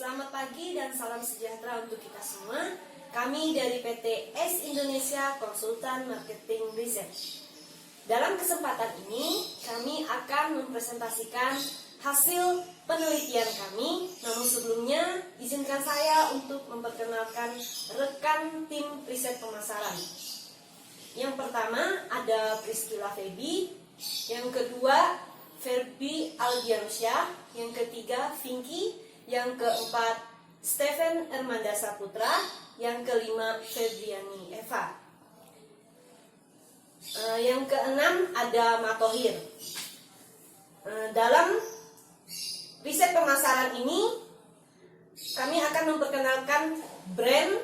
Selamat pagi dan salam sejahtera untuk kita semua. Kami dari PT S Indonesia Konsultan Marketing Research. Dalam kesempatan ini, kami akan mempresentasikan hasil penelitian kami. Namun sebelumnya, izinkan saya untuk memperkenalkan rekan tim riset pemasaran. Yang pertama ada Priscilla Febi, yang kedua Ferbi Aldiansyah, yang ketiga Vinky, yang keempat Stephen Ermanda Saputra, yang kelima Febriani Eva. Yang keenam ada Matohir. Dalam riset pemasaran ini, kami akan memperkenalkan brand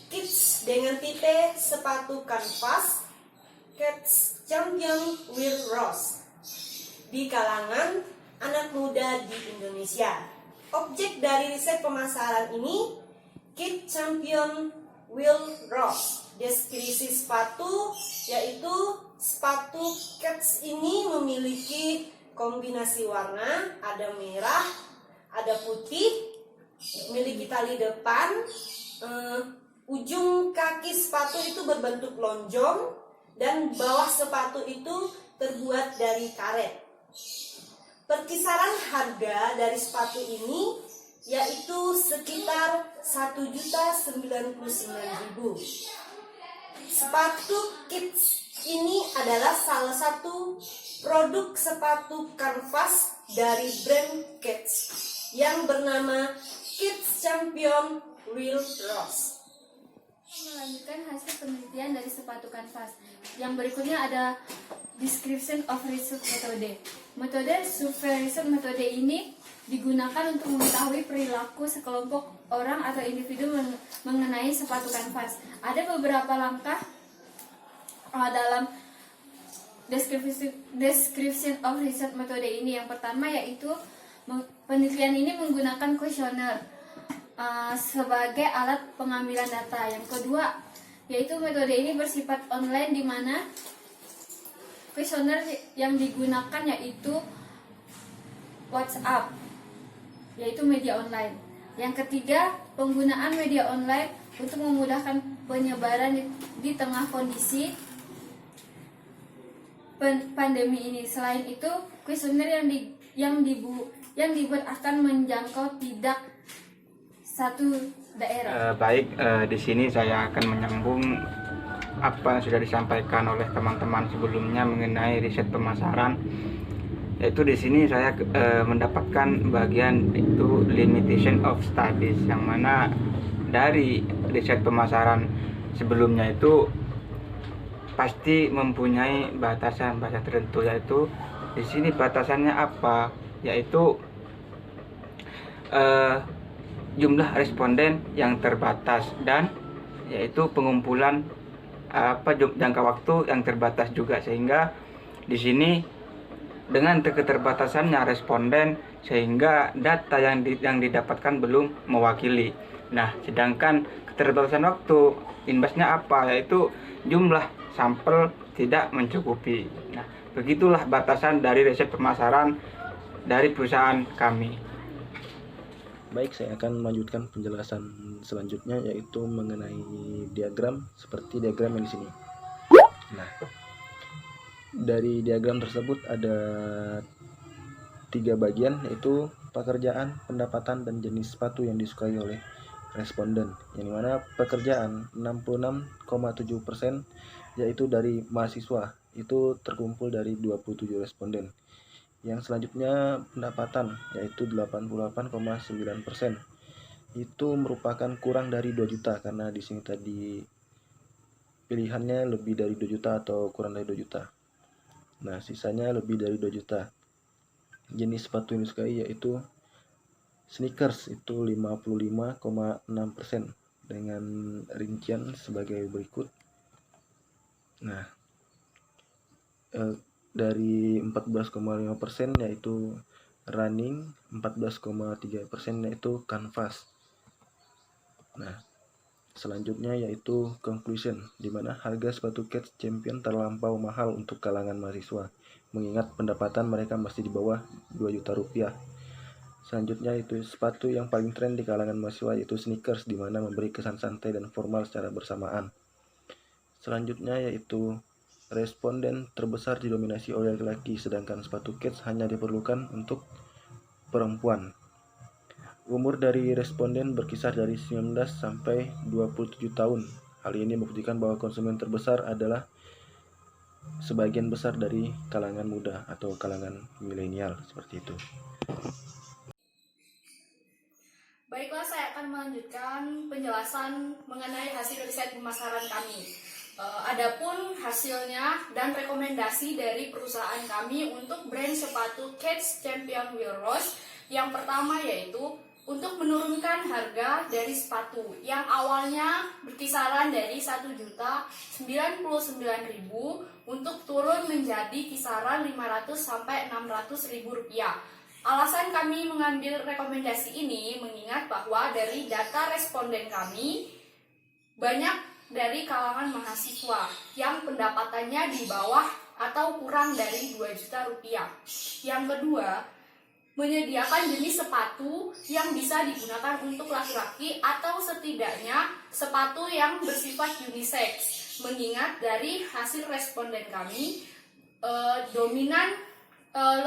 Kids dengan tipe sepatu kanvas Kids Champion Wheel Rose di kalangan anak muda di Indonesia. Objek dari riset pemasaran ini, Kids Champion Wheel Rose. Deskripsi sepatu yaitu sepatu Kids ini memiliki kombinasi warna, ada merah, ada putih, memiliki tali depan, ujung kaki sepatu itu berbentuk lonjong dan bawah sepatu itu terbuat dari karet. Perkisaran harga dari sepatu ini yaitu sekitar 1.099.000. Sepatu Kids ini adalah salah satu produk sepatu kanvas dari brand Kids yang bernama Kids Champion Wheel Rose. Melanjutkan hasil penelitian dari sepatu kanvas. Yang berikutnya ada description of research metode. Metode survey research metode ini digunakan untuk mengetahui perilaku sekelompok orang atau individu mengenai sepatu kanvas. Ada beberapa langkah dalam description of research metode ini. Yang pertama yaitu penelitian ini menggunakan kuesioner sebagai alat pengambilan data. Yang kedua yaitu metode ini bersifat online, di mana kuesioner yang digunakan yaitu WhatsApp, yaitu media online. Yang ketiga, penggunaan media online untuk memudahkan penyebaran di tengah kondisi pandemi ini. Selain itu, kuesioner yang dibuat akan menjangkau tidak satu daerah. Di sini saya akan menyambung apa yang sudah disampaikan oleh teman-teman sebelumnya mengenai riset pemasaran. Yaitu di sini saya mendapatkan bagian itu limitation of studies, yang mana dari riset pemasaran sebelumnya itu pasti mempunyai batasan-batasan tertentu, yaitu di sini batasannya apa? Yaitu jumlah responden yang terbatas, dan yaitu pengumpulan jangka waktu yang terbatas juga, sehingga di sini dengan keterbatasannya responden sehingga data yang didapatkan belum mewakili. Nah, sedangkan keterbatasan waktu imbasnya apa? Yaitu jumlah sampel tidak mencukupi. Nah, begitulah batasan dari riset pemasaran dari perusahaan kami. Baik, saya akan melanjutkan penjelasan selanjutnya, yaitu mengenai diagram seperti diagram yang di sini. Nah, dari diagram tersebut ada 3 bagian, yaitu pekerjaan, pendapatan, dan jenis sepatu yang disukai oleh responden. Yang dimana pekerjaan 66,7% yaitu dari mahasiswa, itu terkumpul dari 27 responden. Yang selanjutnya pendapatan, yaitu 88,9%. Itu merupakan kurang dari 2 juta, karena di sini tadi pilihannya lebih dari 2 juta atau kurang dari 2 juta. Nah, sisanya lebih dari 2 juta. Jenis sepatu yang disukai yaitu sneakers, itu 55,6%, dengan rincian sebagai berikut. Nah, dari 14,5% yaitu running, 14,3% yaitu canvas. Nah, selanjutnya yaitu conclusion, di mana harga sepatu Kids Champion terlampau mahal untuk kalangan mahasiswa, mengingat pendapatan mereka masih di bawah 2 juta rupiah. Selanjutnya itu sepatu yang paling tren di kalangan mahasiswa yaitu sneakers, di mana memberi kesan santai dan formal secara bersamaan. Selanjutnya yaitu responden terbesar didominasi oleh laki-laki, sedangkan sepatu kets hanya diperlukan untuk perempuan. Umur dari responden berkisar dari 19 sampai 27 tahun. Hal ini membuktikan bahwa konsumen terbesar adalah sebagian besar dari kalangan muda atau kalangan milenial, seperti itu. Baiklah, saya akan melanjutkan penjelasan mengenai hasil riset pemasaran kami. Adapun hasilnya dan rekomendasi dari perusahaan kami untuk brand sepatu Keds Champion Wheel Rose, yang pertama yaitu untuk menurunkan harga dari sepatu yang awalnya berkisaran dari 1.099.000 untuk turun menjadi kisaran 500 sampai 600.000 rupiah. Alasan kami mengambil rekomendasi ini mengingat bahwa dari data responden kami banyak dari kalangan mahasiswa yang pendapatannya di bawah atau kurang dari 2 juta rupiah. Yang kedua, menyediakan jenis sepatu yang bisa digunakan untuk laki-laki atau setidaknya sepatu yang bersifat unisex. Mengingat dari hasil responden kami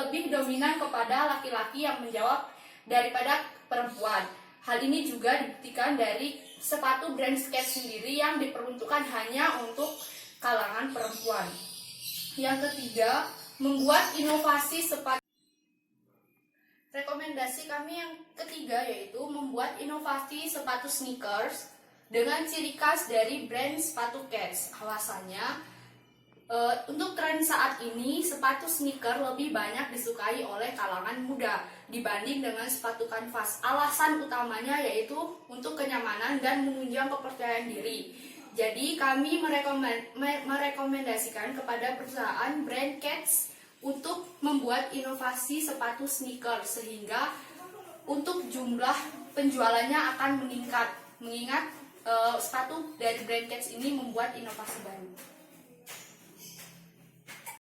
lebih dominan kepada laki-laki yang menjawab daripada perempuan. Hal ini juga dibuktikan dari sepatu brand Skechers sendiri yang diperuntukkan hanya untuk kalangan perempuan. Yang ketiga, membuat inovasi sepatu. Rekomendasi kami yang ketiga yaitu membuat inovasi sepatu sneakers dengan ciri khas dari brand sepatu Keds. Alasannya, untuk tren saat ini sepatu sneaker lebih banyak disukai oleh kalangan muda dibanding dengan sepatu kanvas. Alasan utamanya yaitu untuk kenyamanan dan menunjang kepercayaan diri. Jadi kami merekomendasikan kepada perusahaan brand Keds untuk membuat inovasi sepatu sneaker sehingga untuk jumlah penjualannya akan meningkat mengingat sepatu dari brand Keds ini membuat inovasi baru.